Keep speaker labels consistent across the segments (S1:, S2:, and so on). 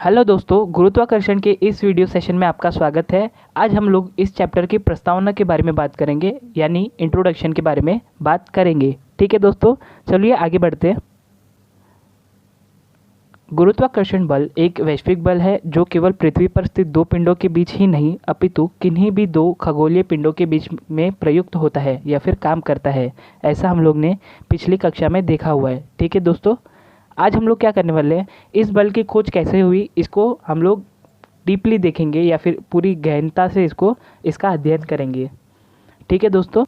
S1: Hello दोस्तों, गुरुत्वाकर्षण के इस वीडियो सेशन में आपका स्वागत है। आज हम लोग इस चैप्टर की प्रस्तावना के बारे में बात करेंगे, यानी इंट्रोडक्शन के बारे में बात करेंगे। ठीक है दोस्तों, चलिए आगे बढ़ते हैं। गुरुत्वाकर्षण बल एक वैश्विक बल है जो केवल पृथ्वी पर स्थित दो पिंडों के बीच ही नहीं अपितु किन्हीं भी दो खगोलीय पिंडों के बीच में प्रयुक्त होता है या फिर काम करता है। ऐसा हम लोग ने पिछली कक्षा में देखा हुआ है। ठीक है दोस्तों, आज हम लोग क्या करने वाले हैं, इस बल की खोज कैसे हुई इसको हम लोग डीपली देखेंगे या फिर पूरी गहनता से इसका अध्ययन करेंगे। ठीक है दोस्तों,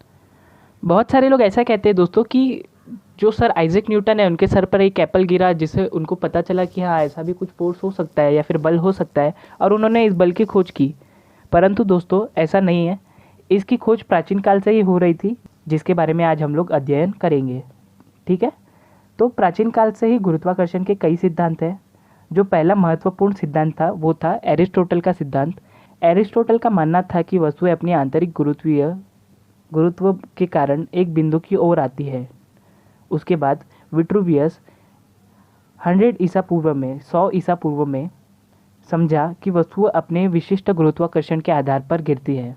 S1: बहुत सारे लोग ऐसा कहते हैं दोस्तों कि जो सर आइजैक न्यूटन है उनके सर पर एक एप्पल गिरा जिससे उनको पता चला कि हाँ ऐसा भी कुछ फोर्स हो सकता है या फिर बल हो सकता है और उन्होंने इस बल की खोज की। परंतु दोस्तों ऐसा नहीं है, इसकी खोज प्राचीन काल से ही हो रही थी, जिसके बारे में आज हम लोग अध्ययन करेंगे। ठीक है, तो प्राचीन काल से ही गुरुत्वाकर्षण के कई सिद्धांत हैं। जो पहला महत्वपूर्ण सिद्धांत था वो था एरिस्टोटल का सिद्धांत। एरिस्टोटल का मानना था कि वस्तुएं अपनी आंतरिक गुरुत्व के कारण एक बिंदु की ओर आती है। उसके बाद विट्रूवियस 100 ईसा पूर्व में समझा कि वस्तु अपने विशिष्ट गुरुत्वाकर्षण के आधार पर गिरती है।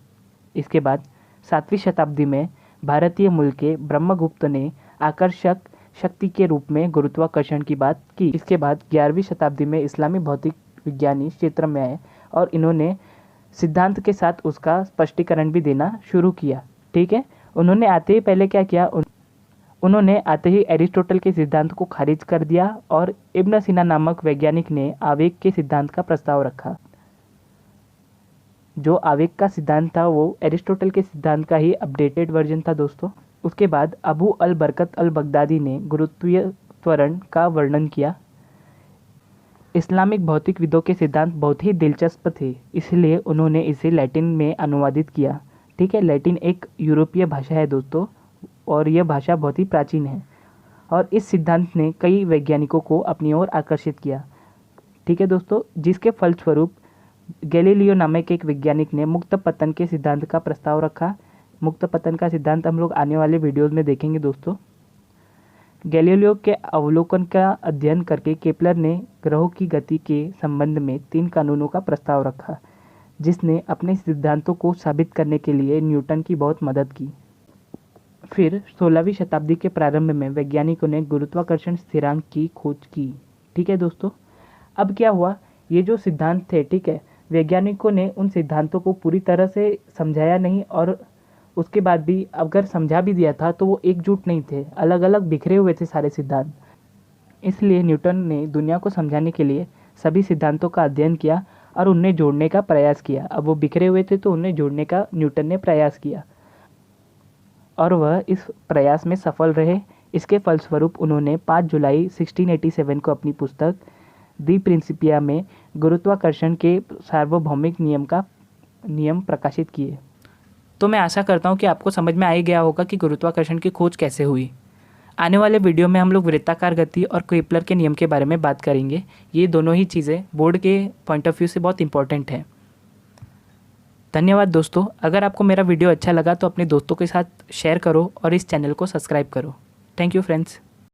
S1: इसके बाद 7वीं शताब्दी में भारतीय मूल के ब्रह्मगुप्त ने आकर्षक शक्ति के रूप में गुरुत्वाकर्षण की बात की। इसके बाद 11वीं शताब्दी में इस्लामी भौतिक विज्ञानी क्षेत्र में आए और इन्होंने सिद्धांत के साथ उसका स्पष्टीकरण भी देना शुरू किया। ठीक है, उन्होंने आते ही पहले क्या किया, उन्होंने आते ही एरिस्टोटल के सिद्धांत को खारिज कर दिया और इब्न सीना नामक वैज्ञानिक ने आवेग के सिद्धांत का प्रस्ताव रखा। जो आवेग का सिद्धांत था वो एरिस्टोटल के सिद्धांत का ही अपडेटेड वर्जन था दोस्तों। उसके बाद अबू अल बरकत अल बगदादी ने गुरुत्वीय त्वरण का वर्णन किया। इस्लामिक भौतिकविदों के सिद्धांत बहुत ही दिलचस्प थे, इसलिए उन्होंने इसे लैटिन में अनुवादित किया। ठीक है, लैटिन एक यूरोपीय भाषा है दोस्तों और यह भाषा बहुत ही प्राचीन है और इस सिद्धांत ने कई वैज्ञानिकों को अपनी ओर आकर्षित किया। ठीक है दोस्तों, जिसके फलस्वरूप गैलीलियो नामक एक वैज्ञानिक ने मुक्त पतन के सिद्धांत का प्रस्ताव रखा। मुक्त पतन का सिद्धांत हम लोग आने वाले वीडियोस में देखेंगे दोस्तों। गैलीलियो के अवलोकन का अध्ययन करके केपलर ने ग्रहों की गति के संबंध में 3 कानूनों का प्रस्ताव रखा, जिसने अपने सिद्धांतों को साबित करने के लिए न्यूटन की बहुत मदद की। फिर 16वीं शताब्दी के प्रारंभ में वैज्ञानिकों ने गुरुत्वाकर्षण स्थिरांक की खोज की। ठीक है दोस्तों, अब क्या हुआ, ये जो सिद्धांत थे, ठीक है, वैज्ञानिकों ने उन सिद्धांतों को पूरी तरह से समझाया नहीं और उसके बाद भी अगर समझा भी दिया था तो वो एकजुट नहीं थे, अलग अलग बिखरे हुए थे सारे सिद्धांत। इसलिए न्यूटन ने दुनिया को समझाने के लिए सभी सिद्धांतों का अध्ययन किया और उन्हें जोड़ने का प्रयास किया। अब वो बिखरे हुए थे तो उन्हें जोड़ने का न्यूटन ने प्रयास किया और वह इस प्रयास में सफल रहे। इसके फलस्वरूप उन्होंने 5 जुलाई 1687 को अपनी पुस्तक दी प्रिंसिपिया में गुरुत्वाकर्षण के सार्वभौमिक नियम प्रकाशित किए। तो मैं आशा करता हूँ कि आपको समझ में आ ही गया होगा कि गुरुत्वाकर्षण की खोज कैसे हुई। आने वाले वीडियो में हम लोग वृत्ताकार गति और केपलर के नियम के बारे में बात करेंगे। ये दोनों ही चीज़ें बोर्ड के पॉइंट ऑफ व्यू से बहुत इंपॉर्टेंट हैं। धन्यवाद दोस्तों, अगर आपको मेरा वीडियो अच्छा लगा तो अपने दोस्तों के साथ शेयर करो और इस चैनल को सब्सक्राइब करो। Thank you friends.